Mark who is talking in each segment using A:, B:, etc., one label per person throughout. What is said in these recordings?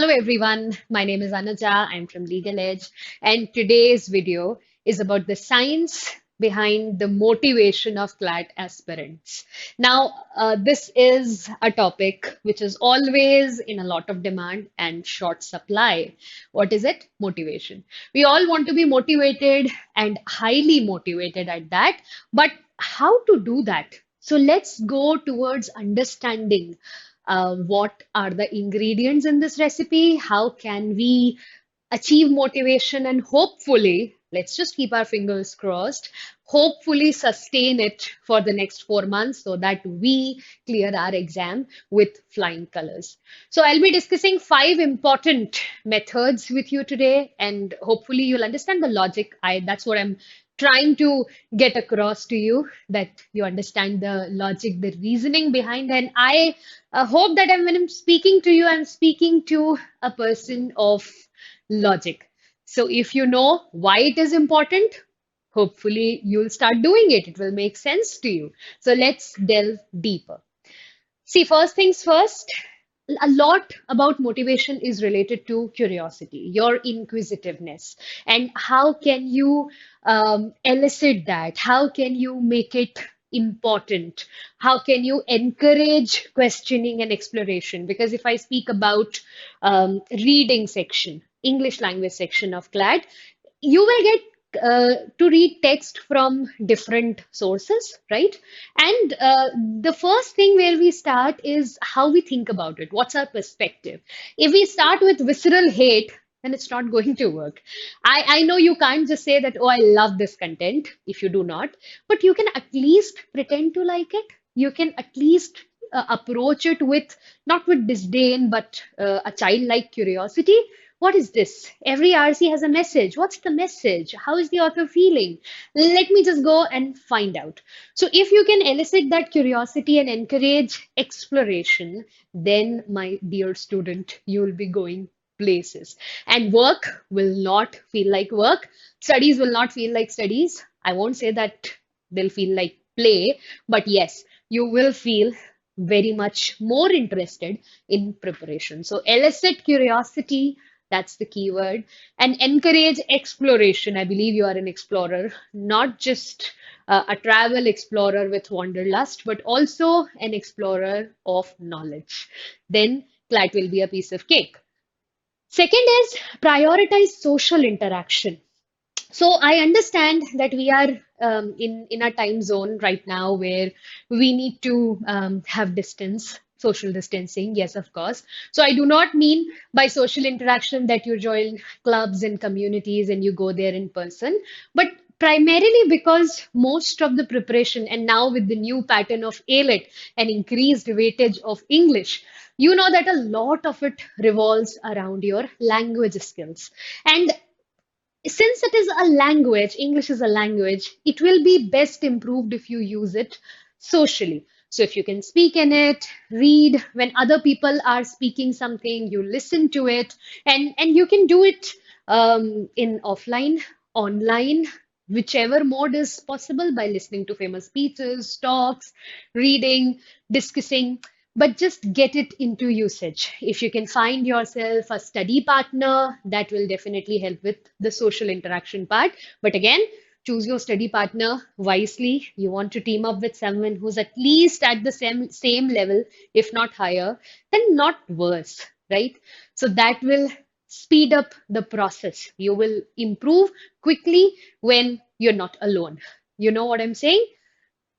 A: Hello everyone, my name is Anuja, I'm from LegalEdge, and today's video is about the science behind the motivation of CLAT aspirants. Now, this is a topic which is always in a lot of demand and short supply. What is it? Motivation. We all want to be motivated and highly motivated at that, but how to do that? So let's go towards understanding what are the ingredients in this recipe, how can we achieve motivation, and hopefully, let's just keep our fingers crossed, hopefully sustain it for the next 4 months so that we clear our exam with flying colors. So I'll be discussing 5 important methods with you today, and hopefully you'll understand the logic. That's what I'm trying to get across to you, that you understand the logic, the reasoning behind. And I hope that when I'm speaking to you, I'm speaking to a person of logic. So if you know why it is important, hopefully you'll start doing it. It will make sense to you. So let's delve deeper. See, first things first, a lot about motivation is related to curiosity, your inquisitiveness, and how can you elicit that? How can you make it important? How can you encourage questioning and exploration? Because if I speak about reading section, English language section of CLAD, you will get to read text from different sources, right? And the first thing where we start is how we think about it. What's our perspective? If we start with visceral hate, then it's not going to work. I know you can't just say that, oh, I love this content if you do not, but you can at least pretend to like it. You can at least approach it with not with disdain, but a childlike curiosity. What is this? Every RC has a message. What's the message? How is the author feeling? Let me just go and find out. So, if you can elicit that curiosity and encourage exploration, then, my dear student, you will be going places. And work will not feel like work. Studies will not feel like studies. I won't say that they'll feel like play, but yes, you will feel very much more interested in preparation. So, elicit curiosity, that's the key word. And encourage exploration. I believe you are an explorer, not just a travel explorer with wanderlust, but also an explorer of knowledge. Then CLAT will be a piece of cake. Second is prioritize social interaction. So I understand that we are in a time zone right now where we need to have distance, social distancing. Yes, of course. So I do not mean by social interaction that you join clubs and communities and you go there in person, but primarily because most of the preparation, and now with the new pattern of ALET and increased weightage of English, you know that a lot of it revolves around your language skills. And since it is a language, English is a language, it will be best improved if you use it socially. So if you can speak in it, read when other people are speaking something, you listen to it, and you can do it in offline, online, whichever mode is possible by listening to famous speeches, talks, reading, discussing, but just get it into usage. If you can find yourself a study partner, that will definitely help with the social interaction part. But again, choose your study partner wisely. You want to team up with someone who's at least at the same level, if not higher, then not worse, right? So that will speed up the process. You will improve quickly when you're not alone. You know what I'm saying?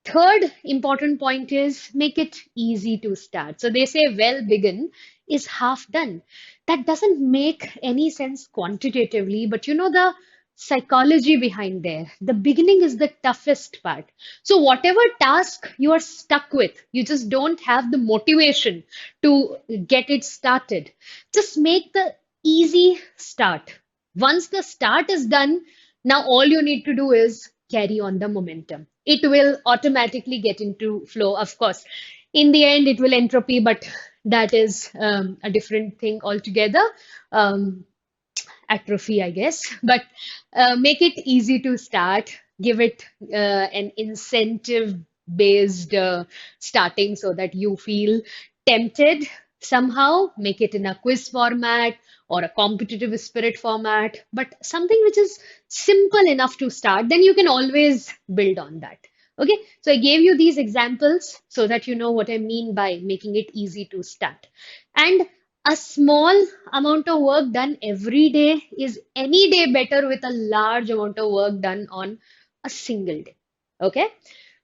A: Third important point is make it easy to start. So they say, well, begin is half done. That doesn't make any sense quantitatively, but you know the psychology behind there. The beginning is the toughest part. So whatever task you are stuck with, you just don't have the motivation to get it started. Just make the easy start. Once the start is done, now all you need to do is carry on the momentum. It will automatically get into flow. Of course, in the end, it will entropy, but that is a different thing altogether. Um, Atrophy, I guess. But make it easy to start. Give it an incentive based starting so that you feel tempted. Somehow make it in a quiz format or a competitive spirit format, but something which is simple enough to start, then you can always build on that. Okay, so I gave you these examples so that you know what I mean by making it easy to start. And a small amount of work done every day is any day better with a large amount of work done on a single day. Okay,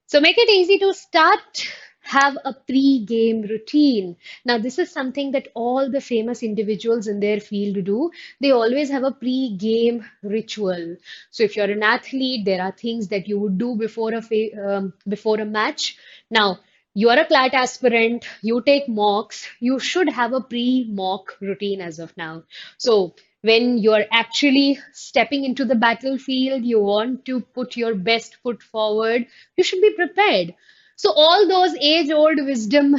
A: so make it easy to start. Have a pre-game routine. Now, this is something that all the famous individuals in their field do. They always have a pre-game ritual. So, if you're an athlete, there are things that you would do before a match. Now, you are a CLAT aspirant, you take mocks, you should have a pre-mock routine as of now. So, when you're actually stepping into the battlefield, you want to put your best foot forward, you should be prepared. So, all those age-old wisdom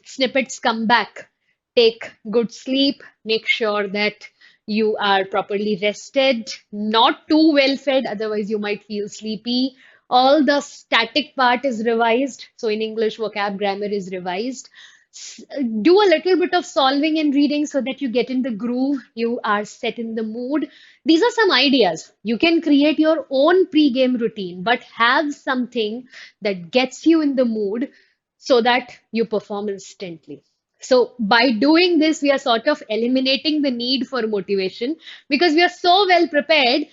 A: snippets come back. Take good sleep, make sure that you are properly rested, not too well fed, otherwise, you might feel sleepy. All the static part is revised. So, in English, vocab grammar is revised. Do a little bit of solving and reading so that you get in the groove, you are set in the mood. These are some ideas. You can create your own pre-game routine, but have something that gets you in the mood so that you perform instantly. So, by doing this, we are sort of eliminating the need for motivation because we are so well prepared,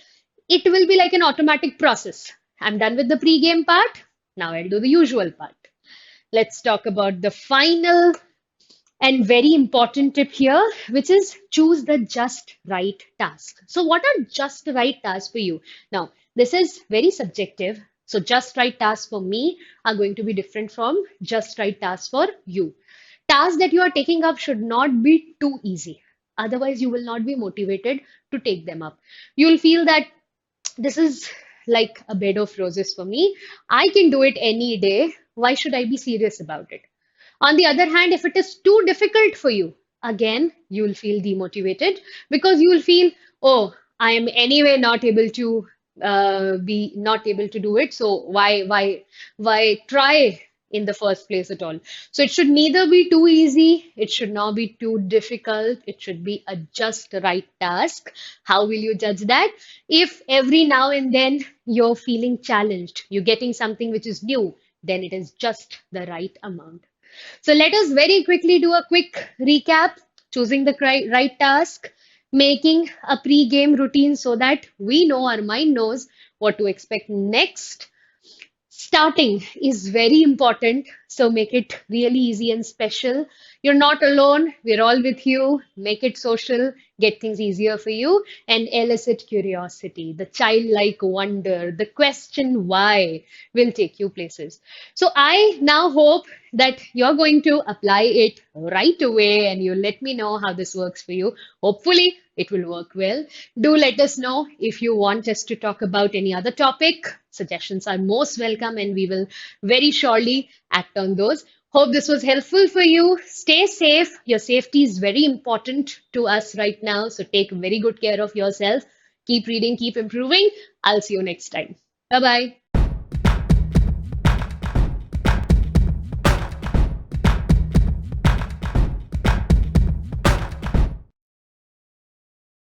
A: it will be like an automatic process. I'm done with the pre-game part. Now I'll do the usual part. Let's talk about the final and very important tip here, which is choose the just right task. So, what are just right tasks for you? Now, this is very subjective. So, just right tasks for me are going to be different from just right tasks for you. Tasks that you are taking up should not be too easy. Otherwise, you will not be motivated to take them up. You'll feel that this is like a bed of roses for me. I can do it any day. Why should I be serious about it? On the other hand, if it is too difficult for you, again, you will feel demotivated because you will feel, oh, I am anyway not able to be not able to do it. So why try in the first place at all? So it should neither be too easy, it should not be too difficult. It should be a just right task. How will you judge that? If every now and then you're feeling challenged, you're getting something which is new, then it is just the right amount. So let us very quickly do a quick recap, choosing the right task, making a pre-game routine so that we know, our mind knows what to expect next. Starting is very important, so make it really easy and special. You're not alone, we're all with you. Make it social, get things easier for you, and elicit curiosity. The childlike wonder, the question why will take you places. So I now hope that you're going to apply it right away and you let me know how this works for you. Hopefully, it will work well. Do let us know if you want us to talk about any other topic. Suggestions are most welcome and we will very surely act on those. Hope this was helpful for you. Stay safe. Your safety is very important to us right now. So take very good care of yourself. Keep reading, keep improving. I'll see you next time. Bye bye.